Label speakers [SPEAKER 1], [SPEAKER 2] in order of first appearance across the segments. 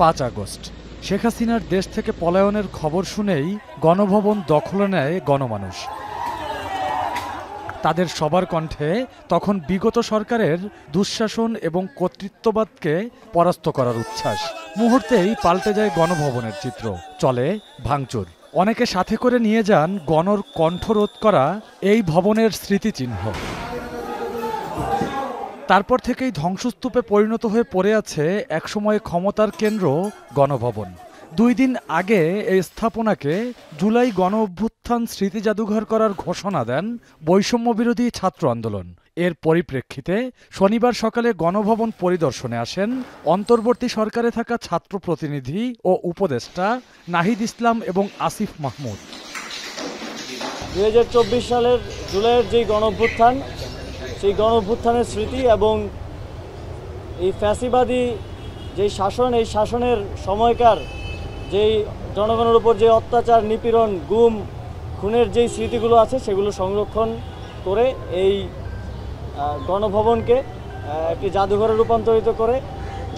[SPEAKER 1] 5 August Sheikh হাসিনার দেশ থেকে পলায়নের খবর শুনেই গণভবন দখলে নেয় গণমানুষ। তাদের সবার কণ্ঠে তখন বিগত সরকারের দুঃশাসন এবং কর্তৃত্ববাদকে পরাস্ত করার উচ্ছ্বাস। মুহূর্তেই পাল্টে যায় গণভবনের চিত্র, চলে ভাঙচুর। অনেকে সাথে করে নিয়ে যান গণর কণ্ঠরোধ করা এই ভবনের স্মৃতিচিহ্ন। তারপর থেকেই ধ্বংসস্তূপে পরিণত হয়ে পড়ে আছে একসময় ক্ষমতার কেন্দ্র গণভবন। 2 দিন আগে এই স্থাপনাকে জুলাই গণ অভ্যুত্থান স্মৃতি জাদুঘর করার ঘোষণা দেন বৈষম্য বিরোধী ছাত্র আন্দোলন। এর পরিপ্রেক্ষিতে শনিবার সকালে গণভবন পরিদর্শনে আসেন অন্তর্বর্তী সরকারে থাকা ছাত্র প্রতিনিধি ও উপদেষ্টা নাহিদ ইসলাম এবং আসিফ মাহমুদ।
[SPEAKER 2] 2024 সালের জুলাইয়ের যেই গণ অভ্যুত্থান, সেই গণ অভ্যুত্থানের স্মৃতি এবং এই ফ্যাসিবাদী যেই শাসন, এই শাসনের সময়কার যেই জনগণের উপর যে অত্যাচার, নিপীড়ন, গুম, খুনের যেই স্মৃতিগুলো আছে সেগুলো সংরক্ষণ করে এই গণভবনকে একটি জাদুঘরে রূপান্তরিত করে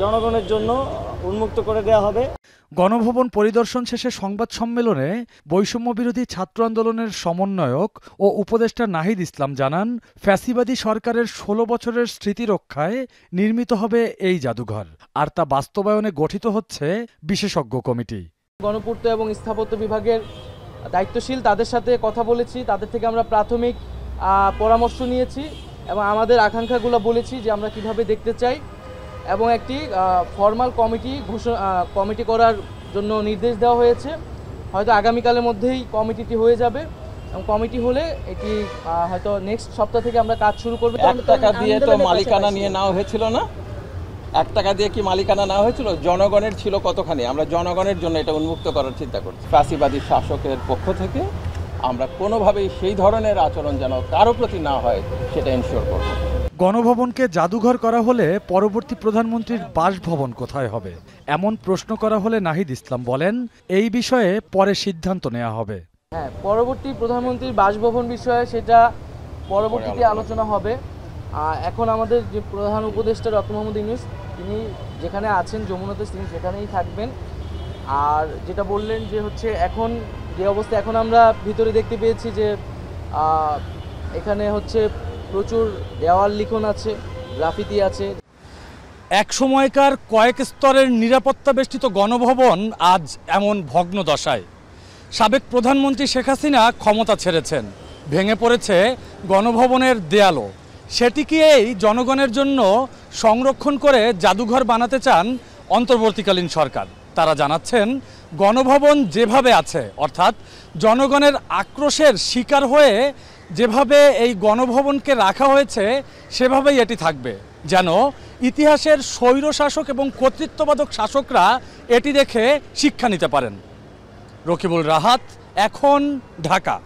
[SPEAKER 2] জনগণের জন্য উন্মুক্ত করে দেওয়া হবে।
[SPEAKER 1] গণভবন পরিদর্শন শেষে সংবাদ সম্মেলনে বৈষম্য বিরোধী ছাত্র আন্দোলনের সমন্বয়ক ও উপদেষ্টা নাহিদ ইসলাম জানান, ফ্যাসিবাদী সরকারের 16 বছরের স্মৃতি রক্ষায় নির্মিত হবে এই জাদুঘর, আর তা বাস্তবায়নে গঠিত হচ্ছে বিশেষজ্ঞ কমিটি।
[SPEAKER 3] গণপূর্ত এবং স্থাপত্য বিভাগের দায়িত্বশীল তাদের সাথে কথা বলেছি, তাদের থেকে আমরা প্রাথমিক পরামর্শ নিয়েছি এবং আমাদের আকাঙ্ক্ষাগুলো বলেছি যে আমরা কিভাবে দেখতে চাই, এবং একটি ফর্মাল কমিটি করার জন্য নির্দেশ দেওয়া হয়েছে। হয়তো আগামীকালের মধ্যেই কমিটিটি হয়ে যাবে এবং কমিটি হলে এটি হয়তো নেক্সট সপ্তাহ থেকে আমরা কাজ শুরু করব।
[SPEAKER 4] 1 টাকা দিয়ে তো মালিকানা নিয়ে নেওয়া হয়েছিল না? 1 টাকা দিয়ে কি মালিকানা নেওয়া হয়েছিল? জনগণের ছিল কতখানি? আমরা জনগণের জন্য এটা উন্মুক্ত করার চিন্তা করছি। ফ্যাসিবাদী শাসকের পক্ষ থেকে আমরা কোনোভাবেই সেই ধরনের আচরণ যেন কারো প্রতি না হয় সেটা এনশিওর করব।
[SPEAKER 1] গণভবনকে জাদুঘর করা হলে পরবর্তী প্রধানমন্ত্রীর বাসভবন কোথায় হবে এমন প্রশ্ন করা হলে নাহিদ ইসলাম বলেন, এই বিষয়ে পরে সিদ্ধান্ত নেওয়া হবে।
[SPEAKER 3] হ্যাঁ, পরবর্তী প্রধানমন্ত্রীর বাসভবন বিষয়ে সেটা পরবর্তীতে আলোচনা হবে। এখন আমাদের যে প্রধান উপদেষ্টা ডক্টর মোহাম্মদ ইউনূস, তিনি যেখানে আছেন যমুনাতে, তিনি সেখানেই থাকবেন। আর যেটা বললেন যে হচ্ছে এখন যে অবস্থা, এখন আমরা ভিতরে দেখতে পেয়েছি যে এখানে হচ্ছে প্রচুর দেওয়াল লিখন আছে, গ্রাফিতি আছে।
[SPEAKER 1] এক সময়কার কয়েক স্তরের নিরাপত্তা বেষ্টিত গণভবন আজ এমন ভগ্ন দশায়। সাবেক প্রধানমন্ত্রী শেখ হাসিনা ক্ষমতা ছেড়েছেন, ভেঙে পড়েছে গণভবনের দেয়ালও। সেটিকেই জনগণের জন্য সংরক্ষণ করে জাদুঘর বানাতে চান অন্তর্বর্তীকালীন সরকার। তারা জানাচ্ছেন, গণভবন যেভাবে আছে, অর্থাৎ জনগণের আক্রোশের শিকার হয়ে যেভাবে এই গণভবনকে রাখা হয়েছে সেভাবেই এটি থাকবে, যেন ইতিহাসের স্বৈরশাসক এবং কর্তৃত্ববাদক শাসকরা এটি দেখে শিক্ষা নিতে পারেন। রকিবুল রাহাত, এখন, ঢাকা।